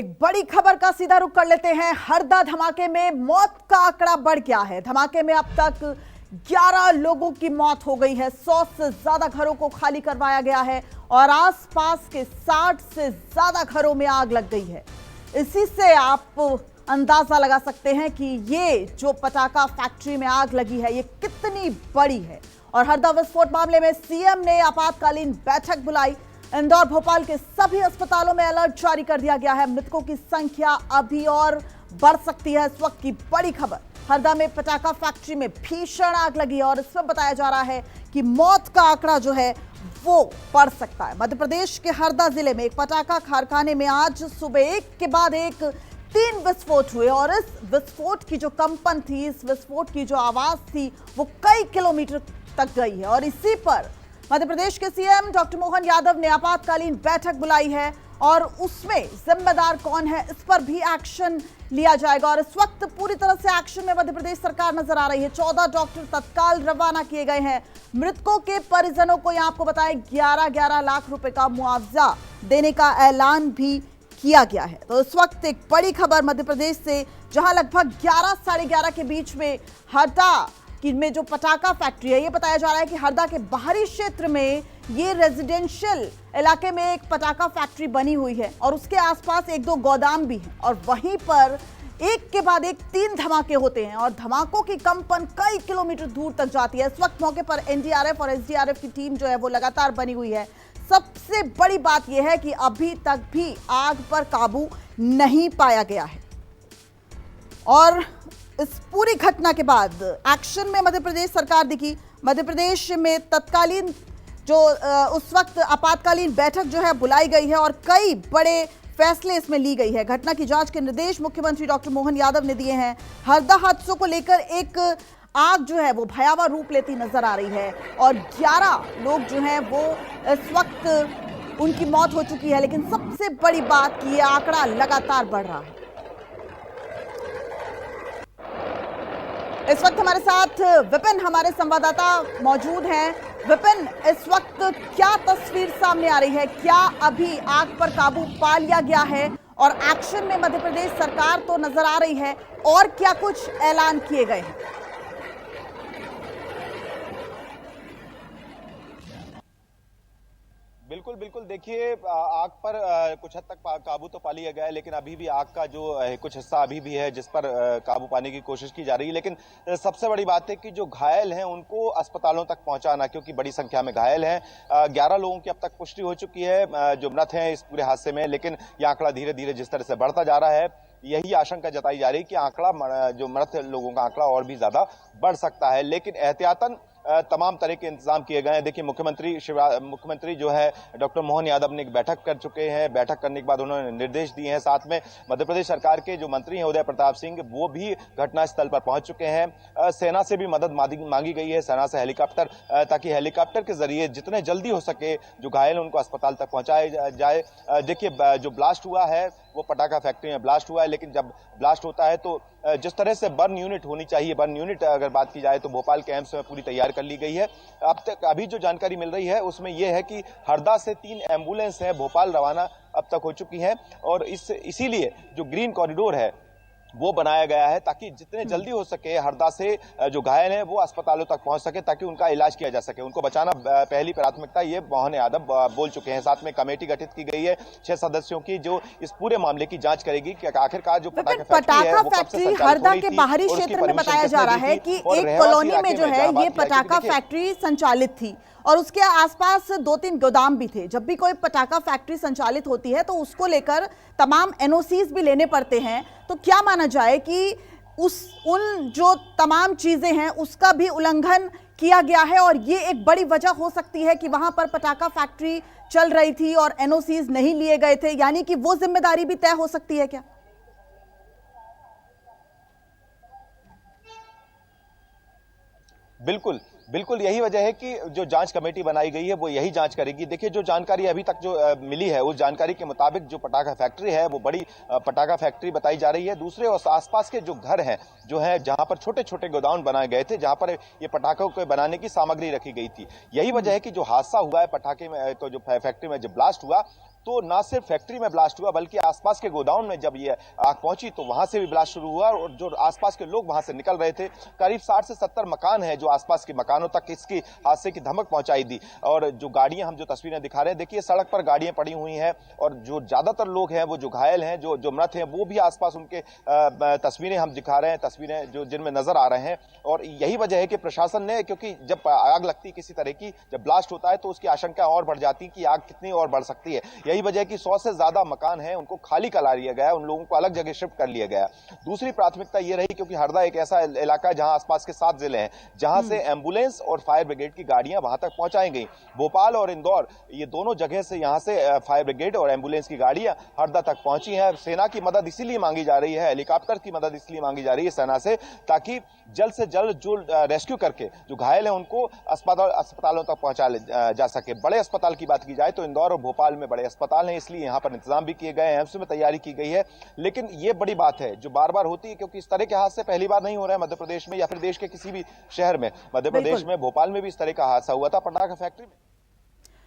एक बड़ी खबर का सीधा रुख कर लेते हैं। हरदा धमाके में मौत का आंकड़ा बढ़ गया है। धमाके में अब तक 11 लोगों की मौत हो गई है। 100 से ज्यादा घरों को खाली करवाया गया है और आसपास के 60 से ज्यादा घरों में आग लग गई है। इसी से आप अंदाजा लगा सकते हैं कि ये जो पटाखा फैक्ट्री में आग लगी है ये कितनी बड़ी है। और हरदा विस्फोट मामले में सीएम ने आपातकालीन बैठक बुलाई। इंदौर भोपाल के सभी अस्पतालों में अलर्ट जारी कर दिया गया है। मृतकों की संख्या अभी और बढ़ सकती है। इस वक्त की बड़ी खबर, हरदा में पटाखा फैक्ट्री में भीषण आग लगी और इसमें बताया जा रहा है कि मौत का आंकड़ा जो है वो बढ़ सकता है। मध्य प्रदेश के हरदा जिले में एक पटाखा कारखाने में आज सुबह एक के बाद एक 3 विस्फोट हुए और इस विस्फोट की जो कंपन थी, इस विस्फोट की जो आवाज थी वो कई किलोमीटर तक गई है। और इसी पर मध्य प्रदेश के सीएम डॉक्टर मोहन यादव ने आपातकालीन बैठक बुलाई है और उसमें जिम्मेदार कौन है इस पर भी एक्शन लिया जाएगा। और इस वक्त पूरी तरह से एक्शन में मध्य प्रदेश सरकार नजर आ रही है। 14 डॉक्टर तत्काल रवाना किए गए हैं। मृतकों के परिजनों को यहां आपको बताएं 11-11 लाख रुपए का मुआवजा देने का ऐलान भी किया गया है। तो इस वक्त एक बड़ी खबर मध्य प्रदेश से, जहां लगभग 11 साढ़े 11 के बीच में हरदा में जो पटाखा फैक्ट्री है, ये बताया जा रहा है कि हरदा के बाहरी क्षेत्र में ये रेजिडेंशियल इलाके में एक पटाखा फैक्ट्री बनी हुई है और उसके आसपास 1-2 गोदाम भी हैं और वहीं पर एक के बाद एक 3 धमाके होते हैं और धमाकों की कंपन कई किलोमीटर दूर तक जाती है। इस वक्त मौके पर एनडीआरएफ और एसडीआरएफ की टीम जो है वो लगातार बनी हुई है। सबसे बड़ी बात यह है कि अभी तक भी आग पर काबू नहीं पाया गया है। और इस पूरी घटना के बाद एक्शन में मध्य प्रदेश सरकार दिखी। मध्य प्रदेश में तत्कालीन जो उस वक्त आपातकालीन बैठक जो है बुलाई गई है और कई बड़े फैसले इसमें ली गई है। घटना की जांच के निर्देश मुख्यमंत्री डॉक्टर मोहन यादव ने दिए हैं। हरदा हादसों को लेकर एक आग जो है वो भयावह रूप लेती नजर आ रही है और 11 लोग जो हैं वो इस वक्त उनकी मौत हो चुकी है। लेकिन सबसे बड़ी बात कि यह आंकड़ा लगातार बढ़ रहा है। इस वक्त हमारे साथ विपिन, हमारे संवाददाता मौजूद हैं। विपिन, इस वक्त क्या तस्वीर सामने आ रही है? क्या अभी आग पर काबू पा लिया गया है और एक्शन में मध्य प्रदेश सरकार तो नजर आ रही है, और क्या कुछ ऐलान किए गए हैं? बिल्कुल बिल्कुल, देखिए आग पर कुछ हद तक काबू तो पा लिया गया है, लेकिन अभी भी आग का जो कुछ हिस्सा अभी भी है जिस पर काबू पाने की कोशिश की जा रही है। लेकिन सबसे बड़ी बात है कि जो घायल हैं उनको अस्पतालों तक पहुंचाना, क्योंकि बड़ी संख्या में घायल हैं। 11 लोगों की अब तक पुष्टि हो चुकी है जो मृत हैं इस पूरे हादसे में, लेकिन यह आंकड़ा धीरे धीरे जिस तरह से बढ़ता जा रहा है, यही आशंका जताई जा रही है कि आंकड़ा, जो मृत लोगों का आंकड़ा और भी ज्यादा बढ़ सकता है। लेकिन एहतियातन तमाम तरह के इंतजाम किए गए हैं। देखिए मुख्यमंत्री जो है डॉक्टर मोहन यादव ने एक बैठक कर चुके हैं। बैठक करने के बाद उन्होंने निर्देश दिए हैं। साथ में मध्य प्रदेश सरकार के जो मंत्री हैं उदय प्रताप सिंह, वो भी घटनास्थल पर पहुंच चुके हैं। सेना से भी मदद मांगी गई है, सेना से हेलीकॉप्टर, ताकि हेलीकॉप्टर के जरिए जितने जल्दी हो सके जो घायल उनको अस्पताल तक पहुंचाया जाए। देखिए जो ब्लास्ट हुआ है वो पटाखा फैक्ट्री में ब्लास्ट हुआ है, लेकिन जब ब्लास्ट होता है तो जिस तरह से बर्न यूनिट होनी चाहिए, बर्न यूनिट अगर बात की जाए तो भोपाल के एम्स में पूरी तैयार कर ली गई है। अब तक अभी जो जानकारी मिल रही है उसमें यह है कि हरदा से 3 एम्बुलेंस हैं भोपाल रवाना अब तक हो चुकी हैं और इसीलिए जो ग्रीन कॉरिडोर है वो बनाया गया है ताकि जितने जल्दी हो सके हरदा से जो घायल हैं वो अस्पतालों तक पहुंच सके, ताकि उनका इलाज किया जा सके। उनको बचाना पहली प्राथमिकता, ये मोहन यादव बोल चुके हैं। साथ में कमेटी गठित की गई है 6 सदस्यों की, जो इस पूरे मामले की जांच करेगी कि आखिरकार जो पटाखा फैक्ट्री हरदा के बाहरी क्षेत्र में बताया जा रहा है कि एक कॉलोनी में जो है ये पटाखा फैक्ट्री संचालित थी और उसके आसपास 2-3 गोदाम भी थे। जब भी कोई पटाखा फैक्ट्री संचालित होती है तो उसको लेकर तमाम एनओसीज भी लेने पड़ते हैं। तो क्या माना जाए कि उन जो तमाम चीजें हैं उसका भी उल्लंघन किया गया है और ये एक बड़ी वजह हो सकती है कि वहां पर पटाखा फैक्ट्री चल रही थी और एनओसीज नहीं लिए गए थे, यानी कि वो जिम्मेदारी भी तय हो सकती है क्या? बिल्कुल बिल्कुल, यही वजह है कि जो जांच कमेटी बनाई गई है वो यही जांच करेगी। देखिए जो जानकारी अभी तक जो मिली है उस जानकारी के मुताबिक जो पटाखा फैक्ट्री है वो बड़ी पटाखा फैक्ट्री बताई जा रही है। दूसरे और आसपास के जो घर हैं जो है जहां पर छोटे छोटे गोदाम बनाए गए थे जहां पर ये पटाखों को बनाने की सामग्री रखी गई थी। यही वजह है कि जो हादसा हुआ है पटाखे में, तो जो फैक्ट्री में जो ब्लास्ट हुआ तो ना सिर्फ फैक्ट्री में ब्लास्ट हुआ बल्कि आसपास के गोडाउन में जब ये आग पहुंची तो वहां से भी ब्लास्ट शुरू हुआ और जो आसपास के लोग वहां से निकल रहे थे, करीब 60 से 70 मकान हैं जो आसपास के मकानों तक इसकी हादसे की धमक पहुंचाई दी। और जो गाड़ियां, हम जो तस्वीरें दिखा रहे हैं, देखिए सड़क पर गाड़ियां पड़ी हुई हैं और जो ज्यादातर लोग हैं, वो जो घायल हैं, जो मृत हैं, वो भी आसपास उनके तस्वीरें हम दिखा रहे हैं, तस्वीरें जो जिनमें नजर आ रहे हैं। और यही वजह है कि प्रशासन ने, क्योंकि जब आग लगती किसी तरह की, जब ब्लास्ट होता है तो उसकी आशंका और बढ़ जाती है कि आग कितनी और बढ़ सकती है। यही वजह है कि 100 से ज्यादा मकान हैं उनको खाली करा लिया गया, उन लोगों को अलग जगह शिफ्ट कर लिया गया। दूसरी प्राथमिकता यह रही क्योंकि हरदा एक ऐसा इलाका है जहां आसपास के 7 जिले हैं जहां से एम्बुलेंस और फायर ब्रिगेड की गाड़ियां वहां तक पहुंचाई गई। भोपाल और इंदौर, ये दोनों जगह से यहां से फायर ब्रिगेड और एम्बुलेंस की गाड़ियां हरदा तक पहुंची हैं। सेना की मदद इसीलिए मांगी जा रही है, हेलीकॉप्टर की मदद इसलिए मांगी जा रही है सेना से, ताकि जल्द से जल्द जो रेस्क्यू करके जो घायल हैं उनको अस्पतालों तक पहुंचा जा सके। बड़े अस्पताल की बात की जाए तो इंदौर और भोपाल में बड़े अस्पताल हैं, इसलिए यहां पर इंतजाम भी किए गए हैं, एम्स में तैयारी की गई है। लेकिन ये बड़ी बात है जो बार बार होती है, क्योंकि इस तरह के हादसे पहली बार नहीं हो रहे हैं मध्य प्रदेश में या फिर देश के किसी भी शहर में। मध्य प्रदेश में भोपाल में भी इस तरह का हादसा हुआ था पटाखा फैक्ट्री में।